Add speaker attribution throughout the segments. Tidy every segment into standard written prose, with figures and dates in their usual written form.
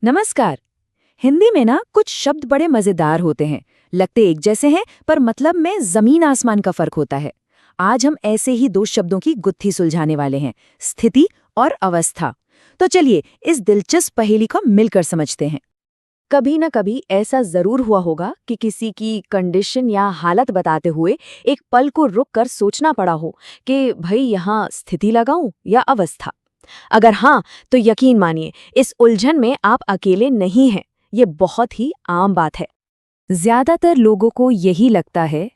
Speaker 1: नमस्कार। हिंदी में ना कुछ शब्द बड़े मजेदार होते हैं, लगते एक जैसे हैं पर मतलब में जमीन आसमान का फर्क होता है। आज हम ऐसे ही दो शब्दों की गुत्थी सुलझाने वाले हैं, स्थिति और अवस्था। तो चलिए इस दिलचस्प पहेली को मिलकर समझते हैं। कभी न कभी ऐसा जरूर हुआ होगा कि किसी की कंडीशन या हालत बताते हुए एक पल को रुक कर सोचना पड़ा हो कि भाई यहाँ स्थिति लगाऊं या अवस्था। अगर हाँ, तो यकीन मानिए इस उलझन में आप अकेले नहीं हैं। ये बहुत ही आम बात है। ज्यादातर लोगों को यही लगता है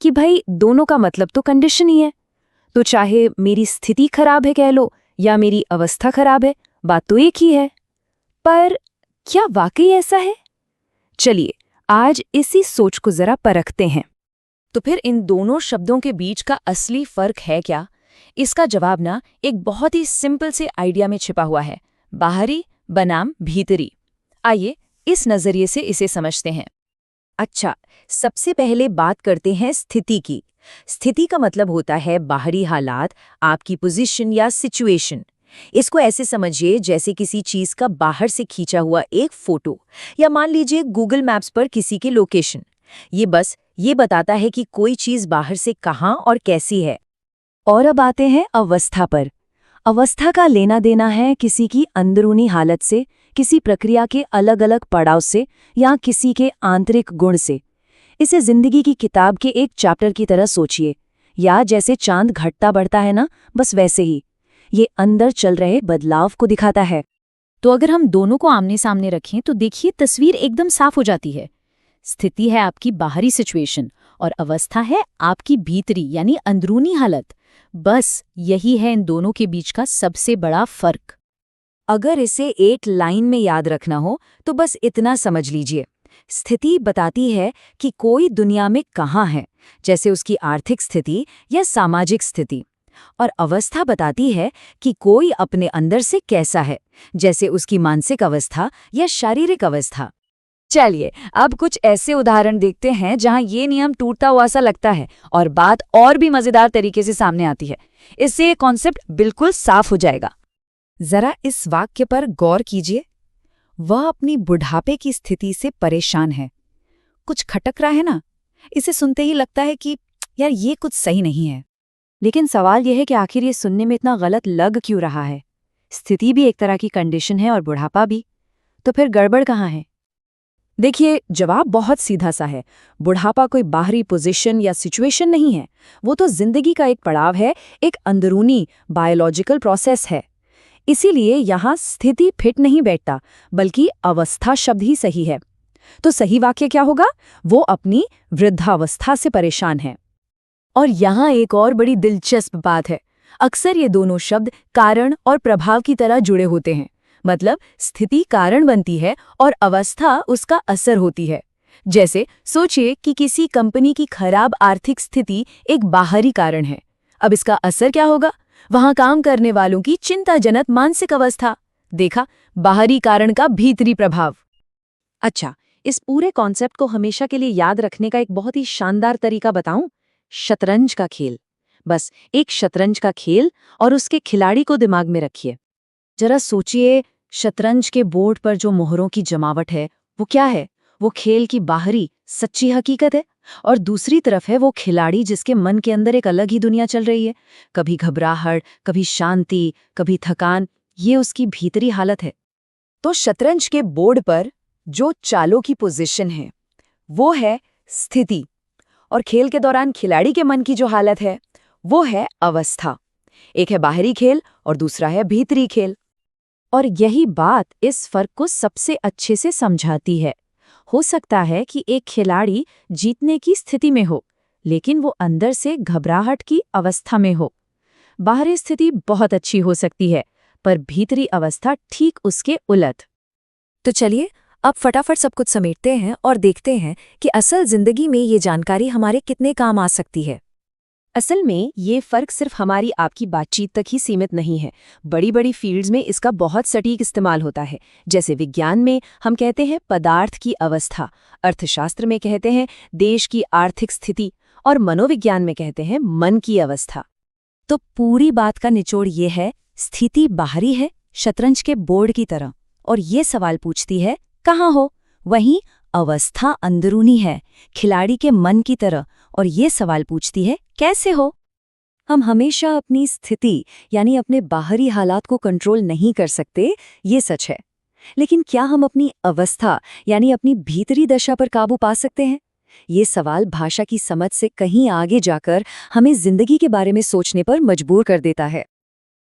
Speaker 1: कि भाई दोनों का मतलब तो कंडीशन ही है, तो चाहे मेरी स्थिति खराब है कह लो या मेरी अवस्था खराब है, बात तो एक ही है। पर क्या वाकई ऐसा है? चलिए आज इसी सोच को जरा परखते हैं। तो फिर इन दोनों शब्दों के बीच का असली फर्क है क्या? इसका जवाब ना एक बहुत ही सिंपल से आइडिया में छिपा हुआ है, बाहरी बनाम भीतरी। आइए इस नजरिए से इसे समझते हैं। अच्छा, सबसे पहले बात करते हैं स्थिति की। स्थिति का मतलब होता है बाहरी हालात, आपकी पोजीशन या सिचुएशन। इसको ऐसे समझिए जैसे किसी चीज का बाहर से खींचा हुआ एक फोटो, या मान लीजिए गूगल मैप्स पर किसी की लोकेशन। ये बताता है कि कोई चीज बाहर से कहाँ और कैसी है। और अब आते हैं अवस्था पर। अवस्था का लेना देना है किसी की अंदरूनी हालत से, किसी प्रक्रिया के अलग अलग पड़ाव से या किसी के आंतरिक गुण से। इसे जिंदगी की किताब के एक चैप्टर की तरह सोचिए, या जैसे चांद घटता बढ़ता है ना, बस वैसे ही ये अंदर चल रहे बदलाव को दिखाता है। तो अगर हम दोनों को आमने सामने रखें तो देखिए तस्वीर एकदम साफ हो जाती है। स्थिति है आपकी बाहरी सिचुएशन और अवस्था है आपकी भीतरी यानी अंदरूनी हालत। बस यही है इन दोनों के बीच का सबसे बड़ा फर्क। अगर इसे एक लाइन में याद रखना हो तो बस इतना समझ लीजिए। स्थिति बताती है कि कोई दुनिया में कहाँ है, जैसे उसकी आर्थिक स्थिति या सामाजिक स्थिति। और अवस्था बताती है कि कोई अपने अंदर से कैसा है, जैसे उसकी मानसिक अवस्था या शारीरिक अवस्था। चलिए अब कुछ ऐसे उदाहरण देखते हैं जहां ये नियम टूटता हुआ सा लगता है और बात और भी मजेदार तरीके से सामने आती है। इससे ये कॉन्सेप्ट बिल्कुल साफ हो जाएगा। जरा इस वाक्य पर गौर कीजिए। वह अपनी बुढ़ापे की स्थिति से परेशान है। कुछ खटक रहा है ना? इसे सुनते ही लगता है कि यार ये कुछ सही नहीं है। लेकिन सवाल यह है कि आखिर ये सुनने में इतना गलत लग क्यों रहा है? स्थिति भी एक तरह की कंडीशन है और बुढ़ापा भी, तो फिर गड़बड़ कहाँ है? देखिए जवाब बहुत सीधा सा है। बुढ़ापा कोई बाहरी पोजीशन या सिचुएशन नहीं है, वो तो जिंदगी का एक पड़ाव है, एक अंदरूनी बायोलॉजिकल प्रोसेस है। इसीलिए यहाँ स्थिति फिट नहीं बैठता, बल्कि अवस्था शब्द ही सही है। तो सही वाक्य क्या होगा? वो अपनी वृद्धावस्था से परेशान है। और यहाँ एक और बड़ी दिलचस्प बात है, अक्सर ये दोनों शब्द कारण और प्रभाव की तरह जुड़े होते हैं। मतलब स्थिति कारण बनती है और अवस्था उसका असर होती है। जैसे सोचिए कि किसी कंपनी की खराब आर्थिक स्थिति एक बाहरी कारण है। अब इसका असर क्या होगा? वहां काम करने वालों की चिंताजनक मानसिक अवस्था। देखा, बाहरी कारण का भीतरी प्रभाव। अच्छा, इस पूरे कॉन्सेप्ट को हमेशा के लिए याद रखने का एक बहुत ही शानदार तरीका बताऊं? शतरंज का खेल। बस एक शतरंज का खेल और उसके खिलाड़ी को दिमाग में रखिए। जरा सोचिए, शतरंज के बोर्ड पर जो मोहरों की जमावट है वो क्या है? वो खेल की बाहरी सच्ची हकीकत है। और दूसरी तरफ है वो खिलाड़ी जिसके मन के अंदर एक अलग ही दुनिया चल रही है। कभी घबराहट, कभी शांति, कभी थकान। ये उसकी भीतरी हालत है। तो शतरंज के बोर्ड पर जो चालों की पोजीशन है वो है स्थिति, और खेल के दौरान खिलाड़ी के मन की जो हालत है वो है अवस्था। एक है बाहरी खेल और दूसरा है भीतरी खेल। और यही बात इस फर्क को सबसे अच्छे से समझाती है। हो सकता है कि एक खिलाड़ी जीतने की स्थिति में हो, लेकिन वो अंदर से घबराहट की अवस्था में हो। बाहरी स्थिति बहुत अच्छी हो सकती है, पर भीतरी अवस्था ठीक उसके उलट। तो चलिए अब फटाफट सब कुछ समेटते हैं और देखते हैं कि असल जिंदगी में ये जानकारी हमारे कितने काम आ सकती है। असल में ये फर्क सिर्फ हमारी आपकी बातचीत तक ही सीमित नहीं है। बड़ी बड़ी फील्ड्स में इसका बहुत सटीक इस्तेमाल होता है। जैसे विज्ञान में हम कहते हैं पदार्थ की अवस्था, अर्थशास्त्र में कहते हैं देश की आर्थिक स्थिति, और मनोविज्ञान में कहते हैं मन की अवस्था। तो पूरी बात का निचोड़ ये है, स्थिति बाहरी है शतरंज के बोर्ड की तरह,
Speaker 2: और ये सवाल पूछती है, कहाँ हो? वहीं अवस्था अंदरूनी है, खिलाड़ी के मन की तरह, और ये सवाल पूछती है, कैसे हो?
Speaker 1: हम हमेशा अपनी स्थिति यानी अपने बाहरी हालात को कंट्रोल नहीं कर सकते, ये सच है। लेकिन क्या हम अपनी अवस्था यानी अपनी भीतरी दशा पर काबू पा सकते हैं? ये सवाल भाषा की समझ से कहीं आगे जाकर हमें जिंदगी के बारे में सोचने पर मजबूर कर देता है।